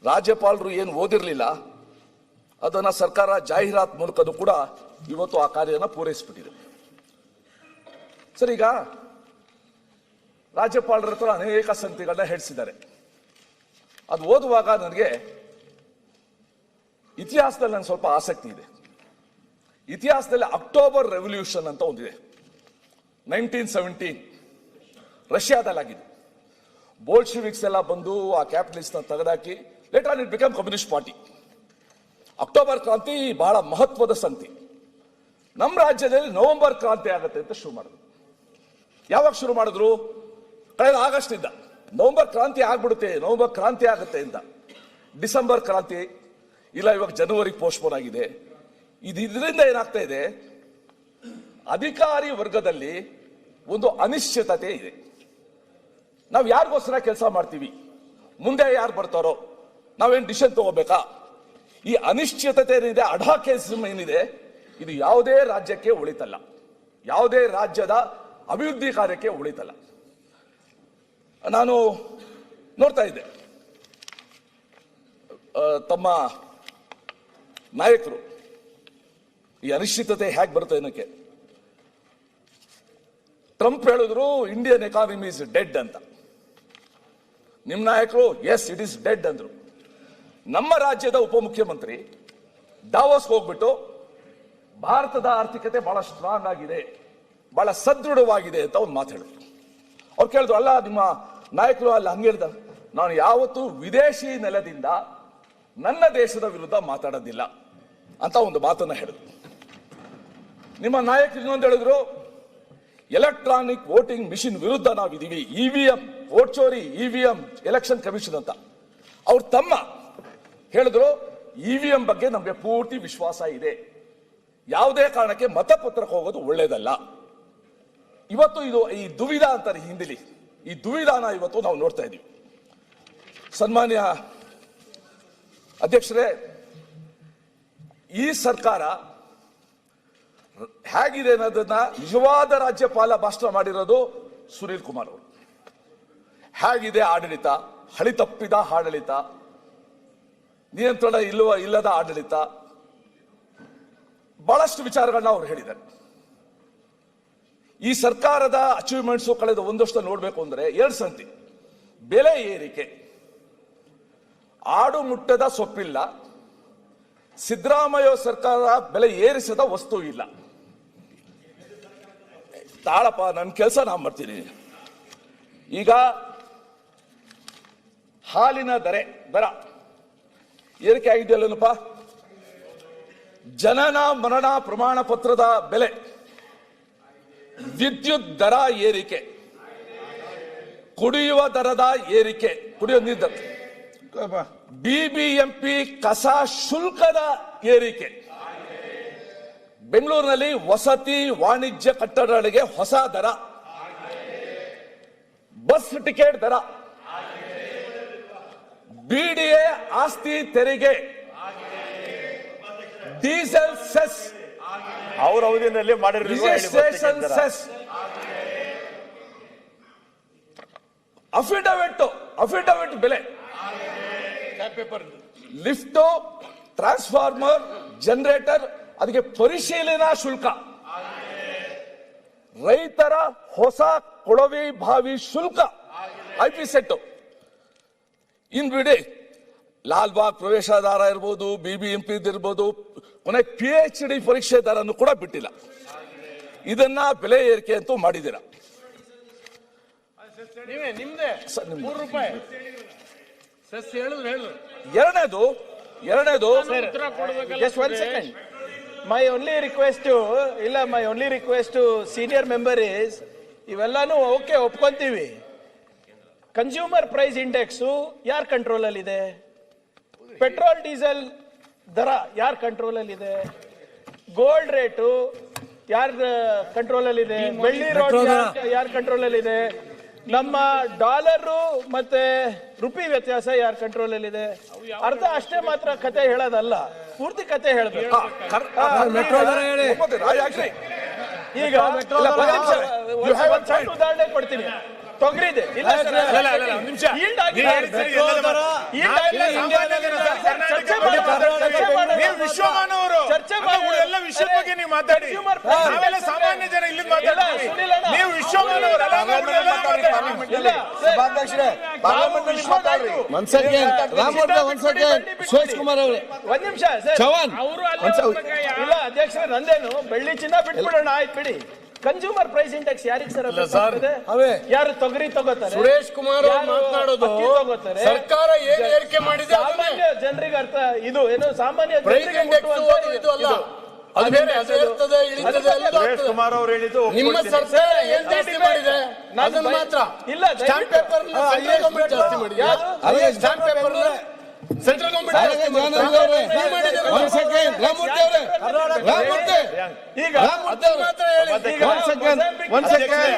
ರಾಜ್ಯಪಾಲರು ಏನು ಓದಿರಲಿಲ್ಲ ಅದನ್ನ ಸರ್ಕಾರ ಜಾಹೀರಾತು ಮೂಲಕನೂ ಕೂಡ ಇವತ್ತು ಆ ಕಾರ್ಯನ ಪೂರೈಸಿಬಿಟ್ಟಿದೆ. ಸರ್, ಈಗ ರಾಜ್ಯಪಾಲರ ಹತ್ರ ಅನೇಕ ಸಂಗತಿಗಳನ್ನ ಹೇಳಿಸಿದ್ದಾರೆ. ಅದು ಓದುವಾಗ ನನಗೆ ಇತಿಹಾಸದಲ್ಲಿ ನನಗೆ ಸ್ವಲ್ಪ ಆಸಕ್ತಿ ಇದೆ. ಇತಿಹಾಸದಲ್ಲಿ ಅಕ್ಟೋಬರ್ ರೆವಲ್ಯೂಷನ್ ಅಂತ ಒಂದಿದೆ, 1917 ರಷ್ಯಾದಲ್ಲಾಗಿದೆ. ಬೋಲ್ಶಿವಿಕ್ಸ್ ಎಲ್ಲ ಬಂದು ಆ ಕ್ಯಾಪಿಟಲಿಸ್ಟ್ ತೆಗೆದಾಕಿ later on it become communist party. October ಕ್ರಾಂತಿ ಬಹಳ ಮಹತ್ವದ ಸಂಗತಿ. ನಮ್ಮ ರಾಜ್ಯದಲ್ಲಿ ನವೆಂಬರ್ ಕ್ರಾಂತಿ ಆಗುತ್ತೆ ಅಂತ ಶುರು ಮಾಡಿದ್ರು. ಯಾವಾಗ ಶುರು ಮಾಡಿದ್ರು? ಕಳೆದ ಆಗಸ್ಟ್ ಇಂದ ನವೆಂಬರ್ ಕ್ರಾಂತಿ ಆಗ್ಬಿಡುತ್ತೆ, ನವೆಂಬರ್ ಕ್ರಾಂತಿ ಆಗುತ್ತೆ ಅಂತ. ಡಿಸೆಂಬರ್ ಕ್ರಾಂತಿ ಇಲ್ಲ, ಇವಾಗ ಜನವರಿ ಪೋಸ್ಟ್ಪೋನ್ ಆಗಿದೆ. ಇದರಿಂದ ಏನಾಗ್ತಾ ಇದೆ, ಅಧಿಕಾರಿ ವರ್ಗದಲ್ಲಿ ಒಂದು ಅನಿಶ್ಚಿತತೆ ಇದೆ. ನಾವು ಯಾರಿಗೋಸ್ಕರ ಕೆಲಸ ಮಾಡ್ತೀವಿ, ಮುಂದೆ ಯಾರು ಬರ್ತಾರೋ, ನಾವೇನು ಡಿಸಿಷನ್ ತಗೋಬೇಕಾ? ಈ ಅನಿಶ್ಚಿತತೆ ಏನಿದೆ, ಅಢಾಕೇಸಮ್ ಏನಿದೆ, ಇದು ಯಾವುದೇ ರಾಜ್ಯಕ್ಕೆ ಉಳಿತಲ್ಲ, ಯಾವುದೇ ರಾಜ್ಯದ ಅಭಿವೃದ್ಧಿ ಕಾರ್ಯಕ್ಕೆ ಉಳಿತಲ್ಲ. ನಾನು ನೋಡ್ತಾ ಇದ್ದೆ, ತಮ್ಮ ನಾಯಕರು ಈ ಅನಿಶ್ಚಿತತೆ ಹೇಗೆ ಬರುತ್ತೆ ಅನ್ನೋಕ್ಕೆ ಟ್ರಂಪ್ ಹೇಳಿದ್ರು ಇಂಡಿಯನ್ ಎಕಾನಮಿ ಇಸ್ ಡೆಡ್ ಅಂತ. ನಿಮ್ಮ ನಾಯಕರು ಎಸ್ ಇಟ್ ಇಸ್ ಡೆಡ್ ಅಂದ್ರು. ನಮ್ಮ ರಾಜ್ಯದ ಉಪಮುಖ್ಯಮಂತ್ರಿ ದಾವೋಸ್ಗೆ ಹೋಗ್ಬಿಟ್ಟು ಭಾರತದ ಆರ್ಥಿಕತೆ ಬಹಳ ಸ್ಟ್ರಾಂಗ್ ಆಗಿದೆ, ಬಹಳ ಸದೃಢವಾಗಿದೆ ಅಂತ ಒಂದು ಮಾತು ಹೇಳಿದ್ರು. ಅವ್ರು ಕೇಳಿದ್ರು, ಅಲ್ಲ ನಿಮ್ಮ ನಾಯಕರು ಅಲ್ಲಿ ಹಂಗೆ ಹೇಳ್ದ, ನಾನು ಯಾವತ್ತೂ ವಿದೇಶಿ ನೆಲದಿಂದ ನನ್ನ ದೇಶದ ವಿರುದ್ಧ ಮಾತಾಡೋದಿಲ್ಲ ಅಂತ ಒಂದು ಮಾತನ್ನ ಹೇಳಿದ್ರು. ನಿಮ್ಮ ನಾಯಕರು ಇನ್ನೊಂದು ಹೇಳಿದ್ರು, ಎಲೆಕ್ಟ್ರಾನಿಕ್ ವೋಟಿಂಗ್ ಮಿಷಿನ್ ವಿರುದ್ಧ ನಾವಿದ್ದೀವಿ, ಇವಿಎಂ ವೋಟ್ ಚೋರಿ, ಇವಿಎಂ ಎಲೆಕ್ಷನ್ ಕಮಿಷನ್ ಅಂತ. ಅವ್ರ ತಮ್ಮ ಹೇಳಿದ್ರು, ಇವಿಎಂ ಬಗ್ಗೆ ನಮಗೆ ಪೂರ್ತಿ ವಿಶ್ವಾಸ ಇದೆ, ಯಾವುದೇ ಕಾರಣಕ್ಕೆ ಮತಪತ್ರಕ್ಕೆ ಹೋಗೋದು ಒಳ್ಳೇದಲ್ಲ. ಇವತ್ತು ಇದು ಈ ದುವಿಧ ಅಂತಾರೆ ಹಿಂದಿಲಿ, ಈ ದುವಿಧಾನ ಇವತ್ತು ನಾವು ನೋಡ್ತಾ ಇದ್ದೀವಿ. ಸನ್ಮಾನ್ಯ ಅಧ್ಯಕ್ಷರೇ, ಈ ಸರ್ಕಾರ ಹೇಗಿದೆ ಅನ್ನೋದನ್ನ ನಿಜವಾದ ರಾಜ್ಯಪಾಲ ಭಾಷಣ ಮಾಡಿರೋದು ಸುನೀಲ್ ಕುಮಾರ್ ಅವರು. ಹೇಗಿದೆ ಆಡಳಿತ, ಹಳಿ ತಪ್ಪಿದ ಆಡಳಿತ, ನಿಯಂತ್ರಣ ಇಲ್ಲದ ಆಡಳಿತ, ಬಹಳಷ್ಟು ವಿಚಾರಗಳನ್ನ ಅವರು ಹೇಳಿದ್ದಾರೆ. ಈ ಸರ್ಕಾರದ ಅಚೀವ್ಮೆಂಟ್ಸ್ ಕಳೆದ ಒಂದು ವರ್ಷ ನೋಡಬೇಕು ಅಂದ್ರೆ ಎರಡು ಸಂಗತಿ: ಬೆಲೆ ಏರಿಕೆ, ಆಡು ಮುಟ್ಟದ ಸೊಪ್ಪಿಲ್ಲ, ಸಿದ್ದರಾಮಯ್ಯ ಸರ್ಕಾರ ಬೆಲೆ ಏರಿಸದ ವಸ್ತು ಇಲ್ಲ. ತಾಳಪ್ಪ, ನನ್ನ ಕೆಲಸ ನಾನು ಮಾಡ್ತೀನಿ. ಈಗ ಹಾಲಿನ ದರ ಏರಿಕೆ ಆಗಿದೆಯಲ್ಲಪ್ಪ, ಜನನ ಮರಣ ಪ್ರಮಾಣ ಪತ್ರದ ಬೆಲೆ, ವಿದ್ಯುತ್ ದರ ಏರಿಕೆ, ಕುಡಿಯುವ ದರದ ಏರಿಕೆ, ಕುಡಿಯುವ ನೀರು, ಬಿಬಿಎಂಪಿ ಕಸ ಶುಲ್ಕದ ಏರಿಕೆ, ಬೆಂಗಳೂರಿನಲ್ಲಿ ವಸತಿ ವಾಣಿಜ್ಯ ಕಟ್ಟಡಗಳಿಗೆ ಹೊಸ ದರ, ಬಸ್ ಟಿಕೆಟ್ ದರ, ಬಿಡಿಎ ಆಸ್ತಿ ತೆರಿಗೆ, ಡೀಸೆಲ್ ಸೆಸ್, ಅವರ ಅವಧಿಯಲ್ಲಿ ರಿಜಿಸ್ಟ್ರೇಷನ್ ಸೆಸ್, ಅಫಿಡವಿಟ್ ಬೆಲೆ, ಲಿಫ್ಟ್, ಟ್ರಾನ್ಸ್ಫಾರ್ಮರ್, ಜನರೇಟರ್ ಅದಕ್ಕೆ ಪರಿಶೀಲನಾ ಶುಲ್ಕ, ರೈತರ ಹೊಸ ಕೊಳವೆ ಬಾವಿ ಶುಲ್ಕ, ಐಪಿ ಸೆಟ್, ಇನ್ ಬಿಡಿ ಲಾಲ್ಬಾಗ್ ಪ್ರವೇಶಾಧಾರ ಇರ್ಬೋದು, ಬಿಬಿಎಂಪಿ ಇರ್ಬೋದು, ಕೊನೆ PhD ಪರೀಕ್ಷೆ ದರನ್ನು ಕೂಡ ಬಿಟ್ಟಿಲ್ಲ. ಇದನ್ನ ಬೆಲೆ ಏರಿಕೆ ಅಂತೂ ಮಾಡಿದ್ದೀರಾ. ಎರಡನೇದು My only request to senior member is, ಇವೆಲ್ಲಾನು ಓಕೆ ಒಪ್ಕೊಂತೀವಿ, ಕನ್ಸ್ಯೂಮರ್ ಪ್ರೈಸ್ ಇಂಡೆಕ್ಸ್ ಯಾರ ಕಂಟ್ರೋಲ್ ಅಲ್ಲಿ ಇದೆ? ಪೆಟ್ರೋಲ್ ಡೀಸೆಲ್ ದರ ಯಾರ ಕಂಟ್ರೋಲ್ ಅಲ್ಲಿ ಇದೆ? ಗೋಲ್ಡ್ ರೇಟು ಯಾರ ಕಂಟ್ರೋಲ್ ಅಲ್ಲಿ ಇದೆ? ಬೆಳ್ಳಿ ರೇಟ್ ಯಾರ ಕಂಟ್ರೋಲ್ ಅಲ್ಲಿ ಇದೆ? ನಮ್ಮ ಡಾಲರ್ ಮತ್ತೆ ರುಪಿ ವ್ಯತ್ಯಾಸ ಯಾರ ಕಂಟ್ರೋಲ್ ಅಲ್ಲಿ ಇದೆ? ಅರ್ಧ ಅಷ್ಟೇ ಮಾತ್ರ ಕತೆ ಹೇಳೋದಲ್ಲ, ಪೂರ್ತಿ ಕತೆ ಹೇಳಬೇಕು. ಈಗ ಉದಾಹರಣೆ ಕೊಡ್ತೀನಿ. ತೊಗರಿದೆ ಇಲ್ಲ ಸರ್ ಒಂದ್ ನಿಮಿಷ. Yield ಆಗಿದೆ. ನೀವು ಹೇಳಿದ್ ಸರಿ, ಎಲ್ಲದ ಮಾತು. Yield ಆಗಿದೆ. ಸಾಮಾನ್ಯ ಜನ ಸರ್, ಚರ್ಚೆ ಕರ್ನಾಟಕ ಮಾಡೋಣ, ಚರ್ಚೆ ಮಾಡೋಣ. ನೀವು ವಿಶ್ವಮಾನವರು ಚರ್ಚೆ ಅಲ್ಲ, ಮಾಡೋಣ. ಎಲ್ಲ ವಿಷಯದ ಬಗ್ಗೆ ನೀವು ಮಾತಾಡಿ. Consumer price ನಾವೆಲ್ಲ index ಸಾಮಾನ್ಯ ಜನ ಇಲ್ಲಿ ಇಲ್ಲ, ಮಾತಾಡ್ತೀವಿ. ಸುನಿಲ್ ಅಣ್ಣ. ನೀವು ವಿಶ್ವಮಾನವರು ಅಲ್ಲ, ನಾವು ಉಳಿದೆಲ್ಲ ಮಾತಾಡ್ತೀವಿ. ಇಲ್ಲ, ಸರ್. ಸಭಾಧ್ಯಕ್ಷರೇ, ಪಾರ್ಲಿಮೆಂಟ್ ನಲ್ಲಿ ಮಾತಾಡ್ರಿ. ಒಂದ್ ಸೆಕೆಂಡ್ ರಾಮೂರ್ತಿ, ಒಂದ್ ಸೆಕೆಂಡ್ ಸುರೇಶ್ ಕುಮಾರ್ ಅವರೇ, ಒಂದ್ ನಿಮಿಷ ಸರ್. ಚವಾನ್ ಇಲ್ಲ ಅಧ್ಯಕ್ಷರೇ, ನಂದೇನು ಬೆಳ್ಳಿ ಚಿನ್ನ ಬಿಟ್ಬಿಡೋಣ, ಆಯ್ತು ಬಿಡಿ. ಕನ್ಸ್ಯೂಮರ್ ಪ್ರೈಸ್ ಇಂಡೆಕ್ಸ್ ಯಾರಿಗೆ ಸರ್ ಅವೇ. ಯಾರು ತೊಗರಿ ತಗೋತಾರೆ, ಸುರೇಶ್ ಕುಮಾರ್ ಅವ್ರು ಯಾರು ಮಾತನಾಡೋದು ಅಕ್ಕಿ ತಗೋತಾರೆ, ಸರ್ಕಾರ ಏನ್ ಏರಿಕೆ ಮಾಡಿದೆ ಅದನ್ನೇ. ಸಾಮಾನ್ಯ ಜನರಿಗೆ ಅರ್ಥ ಇದು ಏನು ಸಾಮಾನ್ಯ ಪ್ರೈಸ್ ಜನರಿಗೆ ಇಂಡೆಕ್ಸ್ ಮುಟ್ಟುವಂತ ಇದು ಅಲ್ಲ, ಅದು ಬೇರೆ, ಅದು ಏರ್ತದೆ ಇಳಿತದೆ ಎಲ್ಲದೂ ಸುರೇಶ್ ಆಗ್ತದೆ. ಕುಮಾರ್ ಅವರು ಹೇಳಿದ್ದು ನಿಮ್ಮ ಒಪ್ಕೊಳ್ತೀನಿ. ಸರ್ಕಾರ ಏನ್ ಜಾಸ್ತಿ ಮಾಡಿದೆ ಅದನ್ನ ಮಾತ್ರ ಇಲ್ಲ, ಸ್ಟಾಂಪ್ ಪೇಪರ್ ಸೆಂಟ್ರಲ್ ಗವರ್ಮೆಂಟ್ ಜಾಸ್ತಿ ಮಾಡಿದೆ. ಯಾವುದು? ಸ್ಟಾಂಪ್ ಪೇಪರ್ ಸೆಂಟ್ರಲ್ ಗವರ್ಮೆಂಟ್ ಜಾಸ್ತಿ ಮಾಡಿದೆ. ನೀವು ಮಾಡಿದ್ದೀರಲ್ಲ. ಒಂದ್ ಸೆಕೆಂಡ್ ರಾಮೂರ್ತಿ ಅವರೇ, ರಾಮೂರ್ತಿ ಈಗ ಅದನ್ನ ಮಾತ್ರ ಹೇಳಿ. ಈಗ ಒಂದ್ ಸೆಕೆಂಡ್, ಒಂದ್ ಸೆಕೆಂಡ್.